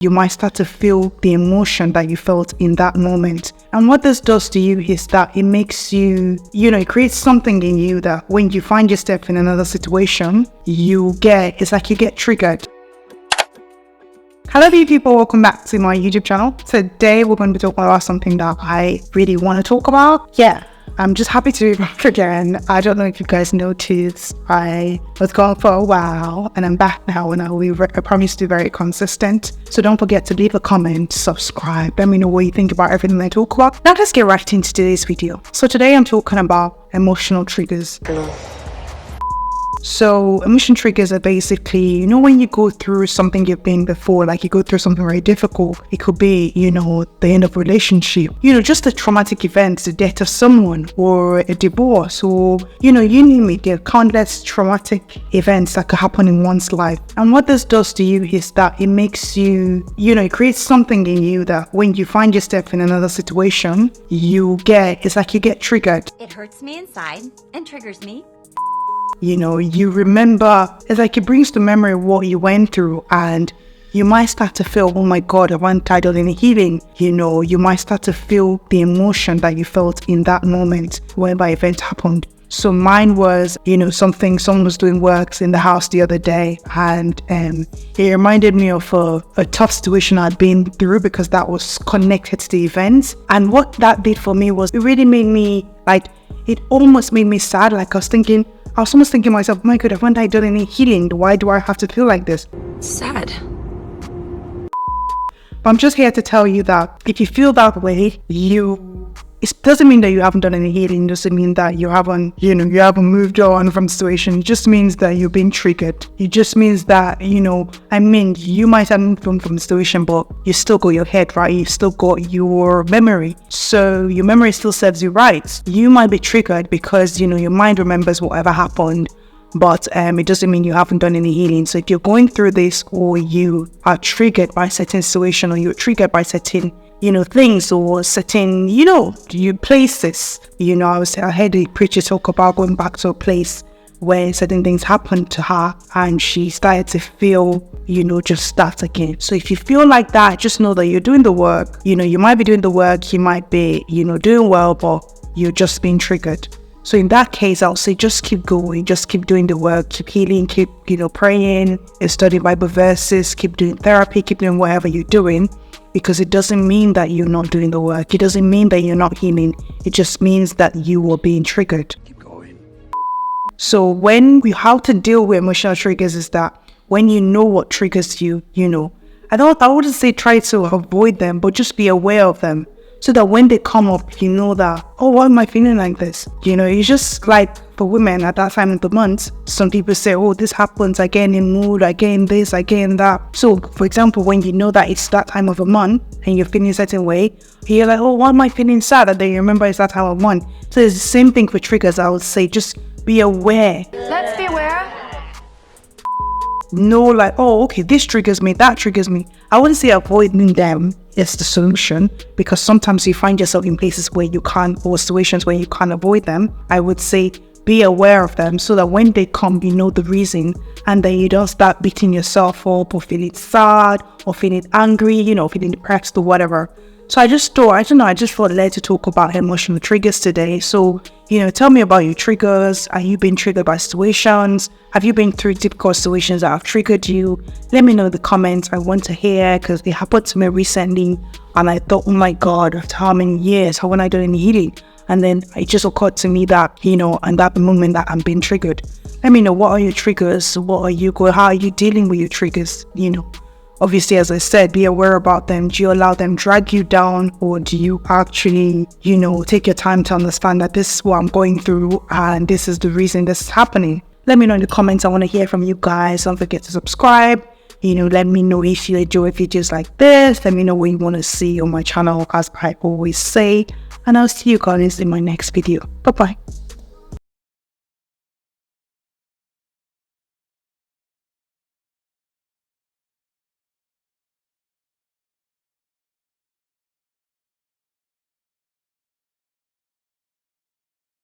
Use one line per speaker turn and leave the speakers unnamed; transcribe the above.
you might start to feel the emotion that you felt in that moment. And what this does to you is that it makes you, it creates something in you that when you find yourself in another situation, it's like you get triggered. Hello people, welcome back to my YouTube channel. Today we're going to be talking about something that I really want to talk about. I'm just happy to be back again. I don't know if you guys noticed, I was gone for a while and I'm back now, and I promise to be very consistent. So don't forget to leave a comment, subscribe, let me know what you think about everything I talk about. Now let's get right into today's video. So today I'm talking about emotional triggers. So emotion triggers are basically, when you go through something you've been before, like you go through something very difficult. It could be, the end of a relationship, just a traumatic event, the death of someone, or a divorce, or, you name it. There are countless traumatic events that could happen in one's life. And what this does to you is that it makes you, it creates something in you that when you find yourself in another situation, it's like you get triggered.
It hurts me inside and triggers me.
You remember, it's like it brings to memory what you went through, and you might start to feel, oh my God, I want titled in healing. You might start to feel the emotion that you felt in that moment when that event happened. So mine was, someone was doing works in the house the other day, and it reminded me of a tough situation I'd been through because that was connected to the event. And what that did for me was, it really made me, it almost made me sad. I was almost thinking to myself, oh my God, haven't I done any healing? Why do I have to feel like this?
Sad.
But I'm just here to tell you that if you feel that way, it doesn't mean that you haven't done any healing. It doesn't mean that you haven't moved on from the situation. It just means that you've been triggered. It just means that, you might have moved on from the situation, but you still got your head right. You still got your memory. So your memory still serves you right. You might be triggered because, your mind remembers whatever happened, but it doesn't mean you haven't done any healing. So if you're going through this, or you are triggered by a certain situation, or you're triggered by certain things, or certain, places. I heard a preacher talk about going back to a place where certain things happened to her and she started to feel, just that again. So if you feel like that, just know that you're doing the work. You might be doing the work, you might be, doing well, but you're just being triggered. So in that case, I'll say just keep going, just keep doing the work, keep healing, keep, praying, studying Bible verses, keep doing therapy, keep doing whatever you're doing. Because it doesn't mean that you're not doing the work. It doesn't mean that you're not healing. It just means that you are being triggered.
Keep going.
So how to deal with emotional triggers is that when you know what triggers you, I wouldn't say try to avoid them, but just be aware of them. So that when they come up, you know that, oh, why am I feeling like this? It's just like for women at that time of the month, some people say, oh, this happens, I get in mood, I get in this, I get in that. So for example, when you know that it's that time of a month and you're feeling a certain way, you're like, oh, why am I feeling sad? And then you remember it's that time of month. So it's the same thing for triggers. I would say just be aware.
Let's be aware.
Know oh, okay, this triggers me, that triggers me. I wouldn't say avoiding them is the solution, because sometimes you find yourself in places where you can't, or situations where you can't avoid them. I would say be aware of them so that when they come, you know the reason, and then you don't start beating yourself up or feeling sad or feeling angry, feeling depressed or whatever. So I just felt led to talk about emotional triggers today. So, tell me about your triggers. Are you being triggered by situations? Have you been through difficult situations that have triggered you? Let me know in the comments. I want to hear, because it happened to me recently. And I thought, oh my God, after how many years, how when I done any healing? And then it just occurred to me that, and that moment that I'm being triggered. Let me know, what are your triggers? How are you dealing with your triggers? Obviously, as I said, be aware about them. Do you allow them drag you down, or do you actually, take your time to understand that this is what I'm going through and this is the reason this is happening? Let me know in the comments. I want to hear from you guys. Don't forget to subscribe. Let me know if you enjoy videos like this. Let me know what you want to see on my channel, as I always say. And I'll see you guys in my next video. Bye-bye.